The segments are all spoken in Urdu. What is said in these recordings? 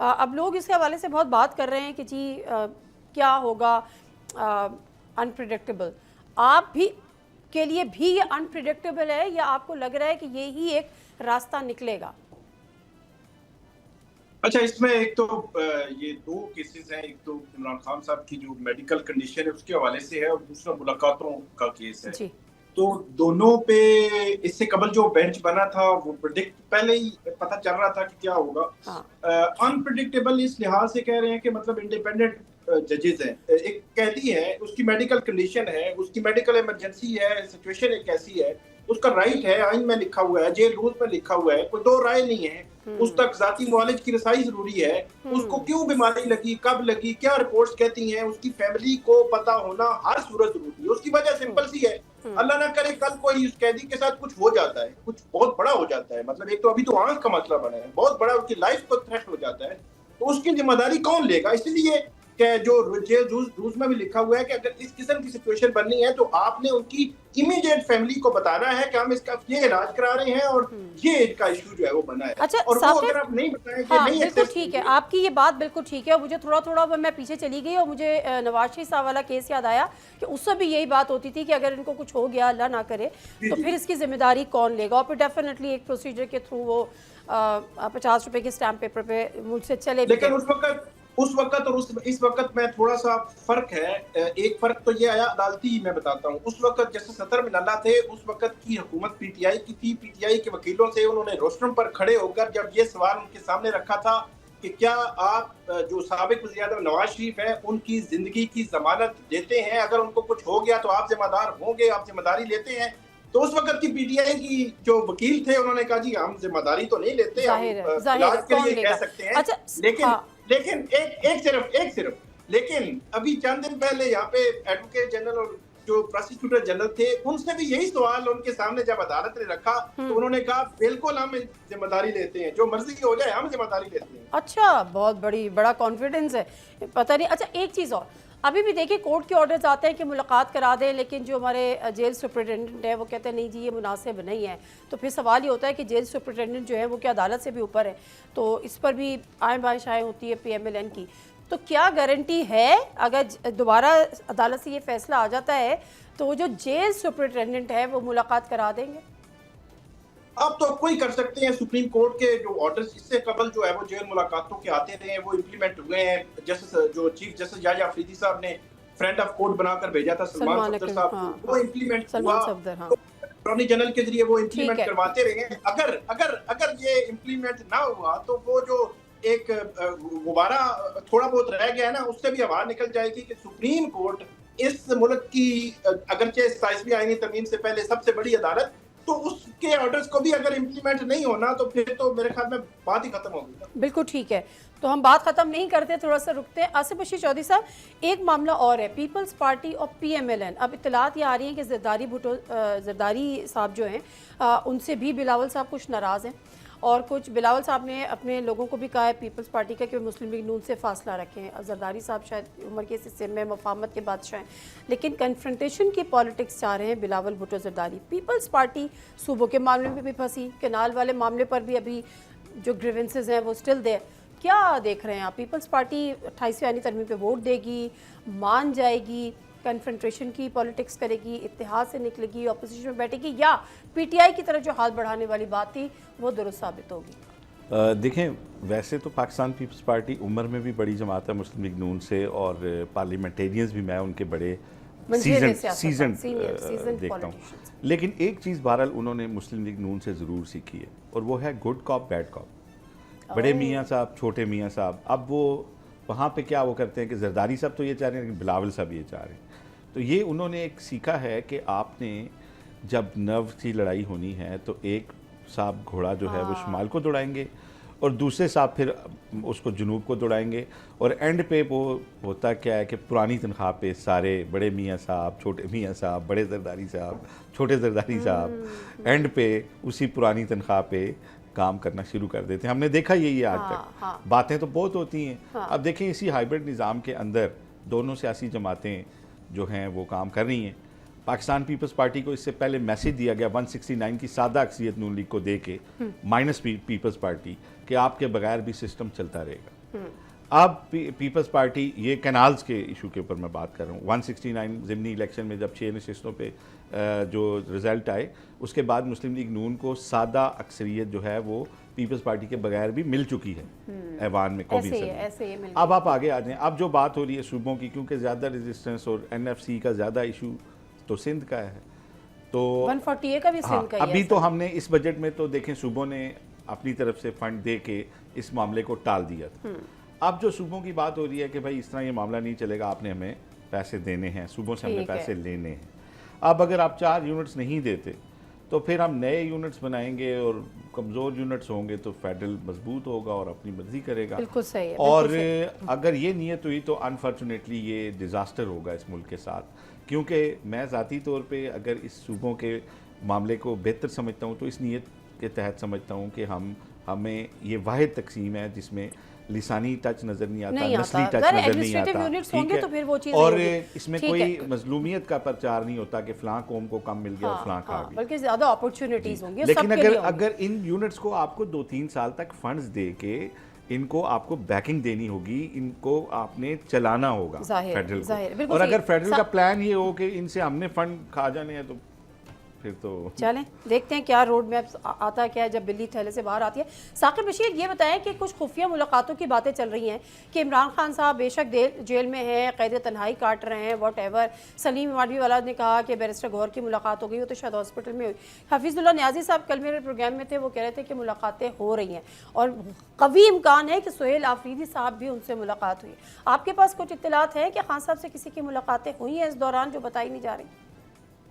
اب لوگ اس کے حوالے سے بہت بات کر رہے ہیں کہ جی کیا ہوگا انپریڈکٹیبل. آپ بھی کے لیے بھی یہ انپریڈکٹیبل ہے یا آپ کو لگ رہا ہے کہ یہی ایک راستہ نکلے گا؟ اچھا، اس میں ایک تو یہ دو کیسز ہیں. ایک تو عمران خان صاحب کی جو میڈیکل کنڈیشن ہے اس کے حوالے سے ہے، اور دوسرا ملاقاتوں کا کیس ہے. جی. تو دونوں پہ اس سے قبل جو بینچ بنا تھا وہ پہلے ہی پتہ چل رہا تھا کہ کیا ہوگا. انپریڈکٹیبل اس لحاظ سے کہہ رہے ہیں کہ مطلب انڈیپینڈنٹ ججز ہیں. ایک قیدی ہے، اس کی میڈیکل کنڈیشن ہے، اس کی میڈیکل ایمرجنسی ہے، سچویشن ایک ایسی ہے، اس کا رائٹ ہے، آئین میں لکھا ہوا ہے، جیل رولز میں لکھا ہوا ہے، کوئی دو رائے نہیں ہے. اس تک ذاتی معالج کی رسائی ضروری ہے. اس کو کیوں بیماری لگی، کب لگی، کیا رپورٹس کہتی ہیں، اس کی فیملی کو پتہ ہونا ہر صورت ضروری ہے. اس کی وجہ سمپل سی ہے، اللہ نہ کرے کل کوئی اس قیدی کے ساتھ کچھ ہو جاتا ہے، کچھ بہت بڑا ہو جاتا ہے، مطلب ایک تو ابھی تو آنکھ کا مسئلہ بنا ہے، بہت بڑا اس کی لائف کو تھریٹ ہو جاتا ہے، تو اس کی ذمہ داری کون لے گا؟ اس لیے کہ جو جیل رولز میں بھی لکھا ہوا ہے کہ اگر اس قسم کی سچویشن بننی ہے تو آپ نے ان کی امیڈیٹ فیملی کو بتانا ہے کہ ہم اس کا یہ علاج کرا رہے ہیں اور یہ ان کا ایشو جو ہے وہ بنا ہے. اچھا اور وہ اگر آپ نہیں بتائیں کہ نہیں بالکل ٹھیک ہے، آپ کی یہ بات بالکل ٹھیک ہے. اور مجھے تھوڑا میں پیچھے چلی گئی اور مجھے نواز شریف صاحب والا کیس یاد آیا کہ اس سے بھی یہی بات ہوتی تھی کہ اگر ان کو کچھ ہو گیا اللہ نہ کرے تو پھر اس کی ذمہ داری کون لے گا. اور پھر ڈیفینیٹلی ایک پروسیجر کے تھرو وہ 50 روپے کے اسٹیمپ پیپر پہ ملک سے چلے بھی. لیکن اس وقت اور اس وقت میں تھوڑا سا فرق ہے. ایک فرق تو یہ آیا عدالتی، میں بتاتا ہوں. اس وقت جسٹس اطہر من اللہ تھے، اس وقت کی حکومت پی ٹی آئی کی تھی. پی ٹی آئی کے وکیلوں سے انہوں نے روسٹرم پر کھڑے ہو کر جب یہ سوال ان کے سامنے رکھا تھا کہ کیا آپ جو سابق وزیر اعظم نواز شریف ہیں ان کی زندگی کی ضمانت دیتے ہیں، اگر ان کو کچھ ہو گیا تو آپ ذمہ دار ہوں گے، آپ ذمہ داری لیتے ہیں؟ تو اس وقت کی پی ٹی آئی کی جو وکیل تھے انہوں نے کہا جی ہم ذمہ داری تو نہیں لیتے، ہم علاج کے لیے کہہ سکتے ہیں. لیکن لیکن ابھی چند دن پہلے یہاں پہ ایڈوکیٹ جنرل اور جو پروسیکیوٹر جنرل تھے ان سے بھی یہی سوال ان کے سامنے جب عدالت نے رکھا تو انہوں نے کہا بالکل ہم ذمہ داری لیتے ہیں، جو مرضی ہو جائے ہم ذمہ داری لیتے ہیں. اچھا، بہت بڑا کانفیڈنس ہے، پتہ نہیں. اچھا ایک چیز اور، ابھی بھی دیکھیں کورٹ کے آرڈرز آتے ہیں کہ ملاقات کرا دیں، لیکن جو ہمارے جیل سپرنٹینڈنٹ ہے وہ کہتے ہیں نہیں جی یہ مناسب نہیں ہے. تو پھر سوال یہ ہوتا ہے کہ جیل سپرنٹینڈنٹ جو ہے وہ کیا عدالت سے بھی اوپر ہے؟ تو اس پر بھی آئیں بائیں شائیں ہوتی ہے پی ایم ایل این کی. تو کیا گارنٹی ہے اگر دوبارہ عدالت سے یہ فیصلہ آ جاتا ہے تو وہ جو جیل سپرنٹینڈنٹ ہے وہ ملاقات کرا دیں گے؟ اب تو کوئی کر سکتے ہیں. سپریم کورٹ کے جو آرڈرز اس سے قبل جو ہے وہ جیل ملاقاتوں کے آتے رہے ہیں، وہ امپلیمنٹ ہوئے ہیں. جو چیف جسٹس یحییٰ افریدی صاحب نے فرینڈ آف کورٹ بنا کر بھیجا تھا سلمان صفدر صاحب کو، وہ امپلیمنٹ ہوا. اٹارنی جنرل کے ذریعے وہ امپلیمنٹ کرواتے رہے ہیں. اگر یہ امپلیمنٹ نہ ہوا تو وہ جو ایک غبارہ تھوڑا بہت رہ گیا ہے نا، اس سے بھی ہوا نکل جائے گی کہ سپریم کورٹ اس ملک کی اگرچہ 27ویں آئینی ترمیم سے پہلے سب سے بڑی عدالت، تو اس کے آرڈرز کو بھی اگر امپلیمنٹ نہیں ہونا تو پھر تو میرے خیال میں بات ہی ختم ہوگی. بالکل ٹھیک ہے، تو ہم بات ختم نہیں کرتے، تھوڑا سا رکتے ہیں. آصف بشیر چودھری صاحب، ایک معاملہ اور ہے، پیپلز پارٹی اور پی ایم ایل این. اب اطلاعات یہ آ رہی ہیں کہ زرداری صاحب جو ہیں ان سے بھی بلاول صاحب کچھ ناراض ہیں، اور کچھ بلاول صاحب نے اپنے لوگوں کو بھی کہا ہے پیپلز پارٹی کا کہ وہ مسلم لیگ نون سے فاصلہ رکھیں. زرداری صاحب شاید عمر کے حصے میں مفاہمت کے بادشاہ ہیں، لیکن کنفرنٹیشن کی پالیٹکس چاہ رہے ہیں بلاول بھٹو زرداری. پیپلز پارٹی صوبوں کے معاملے میں بھی پھنسی، کینال والے معاملے پر بھی ابھی جو گریونسز ہیں وہ سٹل دے. کیا دیکھ رہے ہیں آپ؟ پیپلز پارٹی 28ویں آئینی ترمیم پہ ووٹ دے گی، مان جائے گی، کنفرنٹریشن کی پالیٹکس کرے گی، اتحاد سے نکلے گی، اپوزیشن میں بیٹھے گی، یا پی ٹی آئی کی طرف جو ہاتھ بڑھانے والی بات تھی وہ درست ثابت ہوگی؟ دیکھیں ویسے تو پاکستان پیپلز پارٹی عمر میں بھی بڑی جماعت ہے مسلم لیگ نون سے، اور پارلیمنٹیرینز بھی میں ان کے بڑے سیزن دیکھتا ہوں. لیکن ایک چیز بہرحال انہوں نے مسلم لیگ نون سے ضرور سیکھی ہے، اور وہ ہے گڈ کاپ بیڈ کاپ. بڑے میاں صاحب، چھوٹے میاں صاحب، اب وہ وہاں پہ کیا وہ کرتے ہیں کہ زرداری صاحب تو یہ چاہ رہے ہیں لیکن بلاول صاحب یہ چاہ رہے ہیں. تو یہ انہوں نے ایک سیکھا ہے کہ آپ نے جب نرو کی لڑائی ہونی ہے تو ایک صاحب گھوڑا جو ہے وہ شمال کو دوڑائیں گے اور دوسرے صاحب پھر اس کو جنوب کو دوڑائیں گے، اور اینڈ پہ وہ ہوتا کیا ہے کہ پرانی تنخواہ پہ سارے بڑے میاں صاحب، چھوٹے میاں صاحب، بڑے زرداری صاحب، چھوٹے زرداری صاحب اینڈ پہ اسی پرانی تنخواہ پہ کام کرنا شروع کر دیتے ہیں. ہم نے دیکھا یہی آج تک. باتیں تو بہت ہوتی ہیں. اب دیکھیں اسی ہائیبرڈ نظام کے اندر دونوں سیاسی جماعتیں جو ہیں وہ کام کر رہی ہیں. پاکستان پیپلز پارٹی کو اس سے پہلے میسیج دیا گیا 169 کی سادہ اکثریت نون لیگ کو دے کے مائنس پیپلز پارٹی کہ آپ کے بغیر بھی سسٹم چلتا رہے گا. اب پیپلز پارٹی یہ کینالز کے ایشو کے اوپر میں بات کر رہا ہوں. 169 ضمنی الیکشن میں جب 6 نشستوں پہ جو رزلٹ آئے اس کے بعد مسلم لیگ نون کو سادہ اکثریت جو ہے وہ پیپلز پارٹی کے بغیر بھی مل چکی ہے ایوان میں قومی اسمبلی. اب آپ آگے آ جائیں. اب جو بات ہو رہی ہے صوبوں کی, کیونکہ زیادہ ریزسٹنس اور این ایف سی کا زیادہ ایشو تو سندھ کا ہے, تو 140 کا بھی سندھ کا ہی ہے. ابھی تو ہم نے اس بجٹ میں تو دیکھیں صوبوں نے اپنی طرف سے فنڈ دے کے اس معاملے کو ٹال دیا تھا. اب جو صوبوں کی بات ہو رہی ہے کہ بھائی اس طرح یہ معاملہ نہیں چلے گا, آپ نے ہمیں پیسے دینے ہیں, صوبوں سے ہم نے پیسے لینے ہیں. اب اگر آپ 4 یونٹس نہیں دیتے تو پھر ہم نئے یونٹس بنائیں گے اور کمزور یونٹس ہوں گے تو فیڈرل مضبوط ہوگا اور اپنی مرضی کرے گا. بالکل صحیح ہے. اور اگر یہ نیت ہوئی تو انفارچونیٹلی یہ ڈیزاسٹر ہوگا اس ملک کے ساتھ, کیونکہ میں ذاتی طور پہ اگر اس صوبوں کے معاملے کو بہتر سمجھتا ہوں تو اس نیت کے تحت سمجھتا ہوں کہ ہمیں یہ واحد تقسیم ہے جس میں لسانی ٹچ نظر نہیں آتا, نسلی ٹچ نظر نہیں آتا, ٹھیک ہے, اور اس میں کوئی مظلومیت کا پرچار نہیں ہوتا کہ فلاں قوم کو کم مل گیا اور فلاں کا گیا, بلکہ زیادہ اپرچونٹیز ہوں گی. لیکن اگر ان یونٹس کو آپ کو 2-3 سال تک فنڈز دے کے ان کو آپ کو بیکنگ دینی ہوگی, ان کو آپ نے چلانا ہوگا فیڈرل کو, اور اگر فیڈرل کا پلان یہ ہو کہ ان سے ہم نے فنڈ کھا جانے ہیں تو پھر تو چلیں دیکھتے ہیں کیا روڈ میپ آتا کیا ہے جب بلی تھیلے سے باہر آتی ہے. ثاقب بشیر یہ بتائیں کہ کچھ خفیہ ملاقاتوں کی باتیں چل رہی ہیں کہ عمران خان صاحب بے شک جیل میں ہیں, قید تنہائی کاٹ رہے ہیں, واٹ ایور. سلیم ماڈوی والا نے کہا کہ بیرسٹر گوہر کی ملاقات ہو گئی, وہ تو شاید ہاسپٹل میں ہوئی. حفیظ اللہ نیازی صاحب کل میرے پروگرام میں تھے, وہ کہہ رہے تھے کہ ملاقاتیں ہو رہی ہیں اور قوی امکان ہے کہ سہیل آفریدی صاحب بھی ان سے ملاقات ہوئی. آپ کے پاس کچھ اطلاعات ہیں کہ خان صاحب سے کسی کی ملاقاتیں ہوئی ہیں اس دوران جو بتائی نہیں جا رہی؟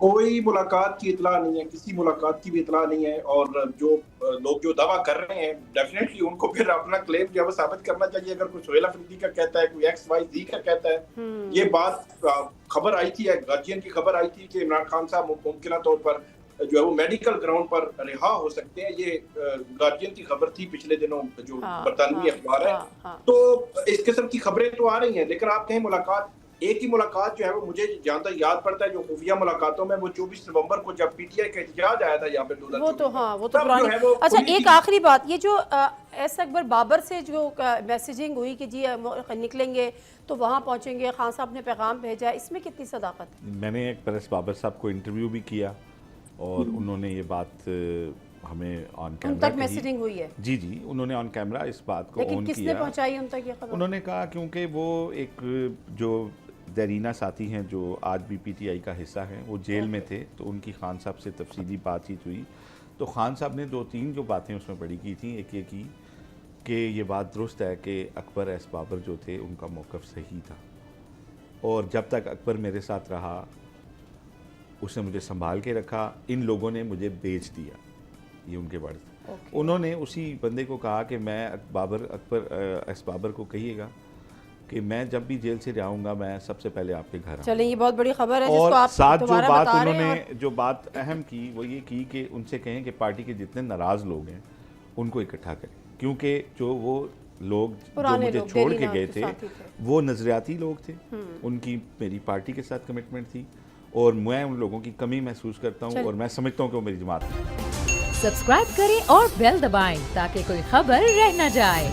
کوئی ملاقات کی اطلاع نہیں ہے, کسی ملاقات کی بھی اطلاع نہیں ہے. اور جو لوگ جو دعویٰ کر رہے ہیں ڈیفینیٹلی ان کو پھر اپنا کلیم جو ہے وہ ثابت کرنا چاہیے. اگر کوئی سہیل آفریدی کا کہتا ہے, کوئی XYZ کا کہتا ہے, یہ بات خبر آئی تھی, گارجین کی خبر آئی تھی کہ عمران خان صاحب ممکنہ طور پر جو ہے وہ میڈیکل گراؤنڈ پر رہا ہو سکتے ہیں. یہ گارجین کی خبر تھی پچھلے دنوں جو برطانوی اخبار ہے. تو اس قسم کی خبریں تو آ رہی ہیں, لیکن آپ کہیں ملاقات, ایک ہی ملاقات جو ہے وہ مجھے جہاں تک یاد پڑتا ہے جو خفیہ ملاقاتوں میں, وہ 24 نومبر کو جب پی ٹی آئی کا احتجاج آیا تھا یہاں پہ 2024 وہ تو ہاں وہ تو پرانی. اچھا ایک آخری بات, یہ جو ایس اکبر بابر سے جو میسیجنگ ہوئی کہ جی نکلیں گے تو وہاں پہنچیں گے, خان صاحب نے پیغام بھیجا, اس میں کتنی صداقت ہے؟ میں نے ایک پریس بابر صاحب کو انٹرویو بھی کیا اور انہوں نے یہ بات ہمیں آن کیمرہ تک میسیجنگ ہوئی ہے. جی انہوں نے آن کیمرہ اس بات کو لیکن کس نے پہنچائی ان تک یہ خبر؟ انہوں نے کہا کیونکہ وہ ایک جو دیرینہ ساتھی ہیں جو آج بھی پی ٹی آئی کا حصہ ہیں, وہ جیل میں تھے, تو ان کی خان صاحب سے تفصیلی بات چیت ہوئی. تو خان صاحب نے 2-3 جو باتیں اس میں بڑی کی تھیں. ایک یہ کی کہ یہ بات درست ہے کہ اکبر ایس بابر جو تھے ان کا موقف صحیح تھا, اور جب تک اکبر میرے ساتھ رہا اس نے مجھے سنبھال کے رکھا, ان لوگوں نے مجھے بیچ دیا. یہ ان کے ورڈ. انہوں نے اسی بندے کو کہا کہ میں اکبر ایس بابر کو کہیے گا کہ میں جب بھی جیل سے جاؤں گا میں سب سے پہلے آپ کے گھر آؤں. چلیں یہ بہت بڑی خبر ہے جس کو آپ ساتھ جو بات انہوں نے جو بات اہم کی وہ یہ کی کہ ان سے کہیں کہ پارٹی کے جتنے ناراض لوگ ہیں ان کو اکٹھا کریں, کیونکہ جو وہ لوگ جو مجھے چھوڑ کے گئے تھے وہ نظریاتی لوگ تھے, ان کی میری پارٹی کے ساتھ کمٹمنٹ تھی, اور میں ان لوگوں کی کمی محسوس کرتا ہوں اور میں سمجھتا ہوں کہ وہ میری جماعت ہے. سبسکرائب کریں اور بیل دبائیں تاکہ کوئی خبر رہ نہ جائے.